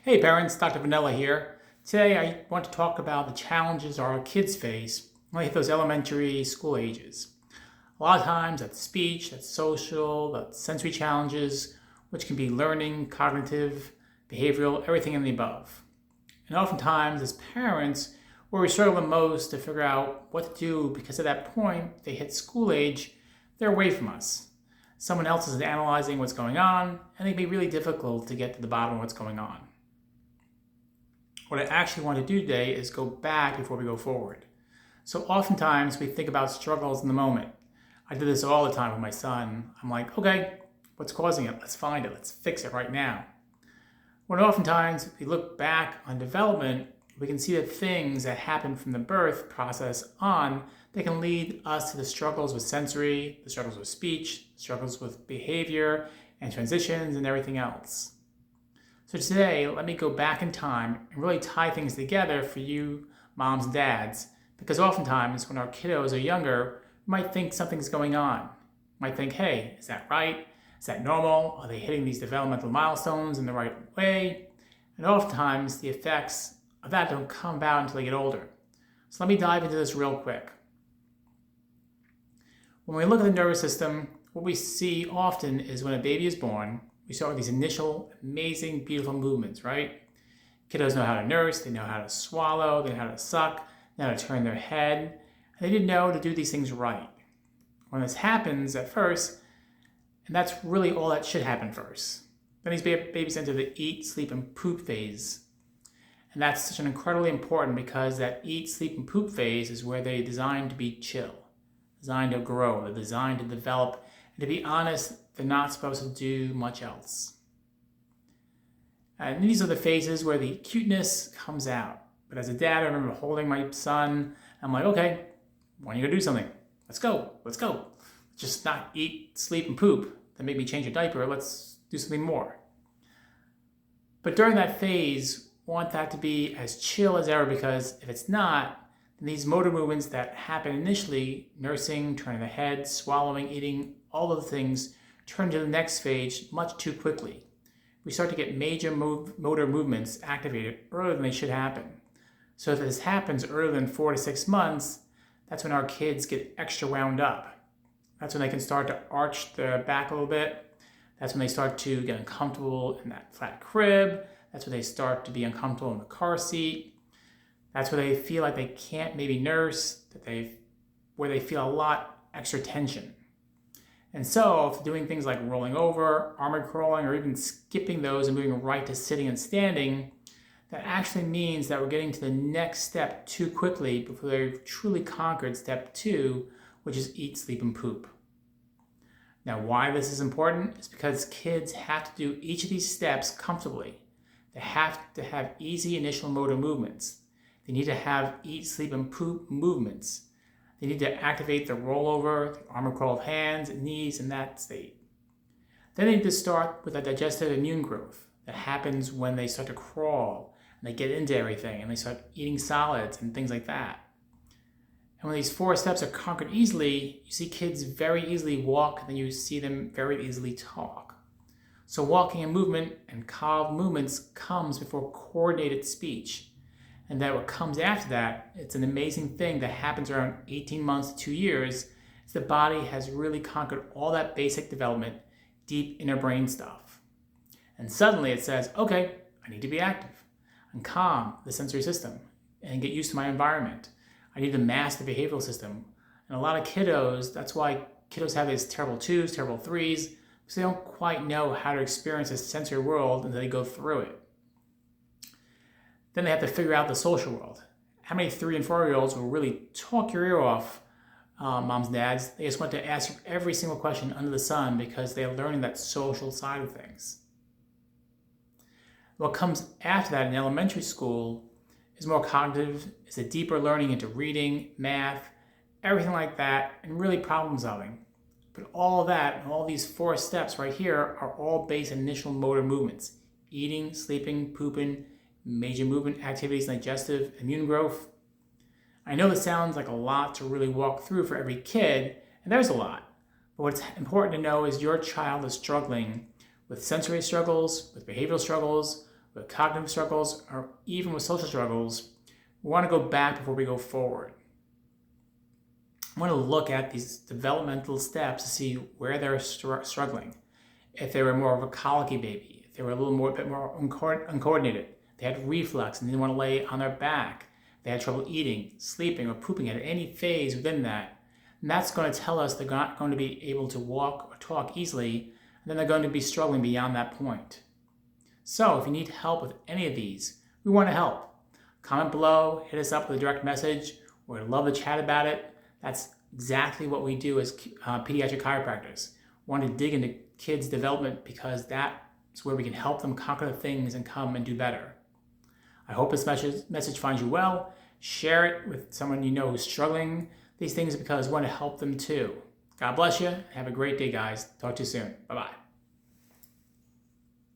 Hey parents, Dr. Vanilla here. Today I want to talk about the challenges our kids face when they hit those elementary school ages. A lot of times that's speech, that's social, that's sensory challenges, which can be learning, cognitive, behavioral, everything in the above. And oftentimes as parents, where we struggle the most to figure out what to do because at that point they hit school age, they're away from us. Someone else is analyzing what's going on, and it can be really difficult to get to the bottom of what's going on. What I actually want to do today is go back before we go forward. So oftentimes we think about struggles in the moment. I do this all the time with my son. I'm like, okay, what's causing it? Let's find it. Let's fix it right now. When oftentimes if we look back on development, we can see that things that happen from the birth process on, they can lead us to the struggles with sensory, the struggles with speech, struggles with behavior and transitions and everything else. So today, let me go back in time and really tie things together for you moms and dads, because oftentimes when our kiddos are younger, we might think something's going on. We might think, hey, is that right? Is that normal? Are they hitting these developmental milestones in the right way? And oftentimes the effects of that don't come about until they get older. So let me dive into this real quick. When we look at the nervous system, what we see often is when a baby is born, we start with these initial amazing, beautiful movements, right? Kiddos know how to nurse, they know how to swallow, they know how to suck, they know how to turn their head, and they didn't know to do these things right. When this happens at first, and that's really all that should happen first. Then these babies enter the eat, sleep, and poop phase. And that's such an incredibly important because that eat, sleep, and poop phase is where they're designed to be chill, designed to grow, they're designed to develop. And to be honest, they're not supposed to do much else. And these are the phases where the cuteness comes out. But as a dad, I remember holding my son. I'm like, okay, when are you gonna do something? Let's go. Just not eat, sleep, and poop. Then make me change your diaper. Let's do something more. But during that phase, we want that to be as chill as ever, because if it's not, then these motor movements that happen initially, nursing, turning the head, swallowing, eating, all of the things, turn to the next phase much too quickly. We start to get major motor movements activated earlier than they should happen. So if this happens earlier than 4 to 6 months, that's when our kids get extra wound up. That's when they can start to arch their back a little bit. That's when they start to get uncomfortable in that flat crib. That's when they start to be uncomfortable in the car seat. That's where they feel like they can't maybe nurse, where they feel a lot extra tension. And so if doing things like rolling over, armored crawling, or even skipping those and moving right to sitting and standing, that actually means that we're getting to the next step too quickly before they've truly conquered step 2, which is eat, sleep, and poop. Now, why this is important is because kids have to do each of these steps comfortably. They have to have easy initial motor movements. They need to have eat, sleep, and poop movements. They need to activate the rollover, the armored crawled hands and knees in that state. Then they need to start with a digestive immune growth that happens when they start to crawl and they get into everything and they start eating solids and things like that. And when these 4 steps are conquered easily, you see kids very easily walk, and then you see them very easily talk. So walking and movement and calm movements comes before coordinated speech. And that what comes after that, it's an amazing thing that happens around 18 months to 2 years, is the body has really conquered all that basic development, deep inner brain stuff. And suddenly it says, okay, I need to be active and calm the sensory system and get used to my environment. I need to master the behavioral system. And a lot of kiddos, that's why kiddos have these terrible 2s, terrible 3s, because they don't quite know how to experience this sensory world until they go through it. Then they have to figure out the social world. How many 3 and 4-year-olds will really talk your ear off, moms and dads? They just want to ask you every single question under the sun because they're learning that social side of things. What comes after that in elementary school is more cognitive, is a deeper learning into reading, math, everything like that, and really problem solving. But all of that, and all these 4 steps right here are all based on initial motor movements. Eating, sleeping, pooping, major movement activities, digestive, immune growth. I know this sounds like a lot to really walk through for every kid, and there's a lot. But what's important to know is your child is struggling with sensory struggles, with behavioral struggles, with cognitive struggles or even with social struggles, we want to go back before we go forward. I want to look at these developmental steps to see where they're struggling. If they were more of a colicky baby, if they were a bit more uncoordinated, they had reflux and didn't want to lay on their back, they had trouble eating, sleeping, or pooping at any phase within that, and that's going to tell us they're not going to be able to walk or talk easily, and then they're going to be struggling beyond that point. So if you need help with any of these, we want to help. Comment below, hit us up with a direct message. We'd love to chat about it. That's exactly what we do as pediatric chiropractors. We want to dig into kids' development because that's where we can help them conquer the things and come and do better. I hope this message finds you well. Share it with someone you know who's struggling these things because we want to help them too. God bless you. Have a great day, guys. Talk to you soon. Bye-bye.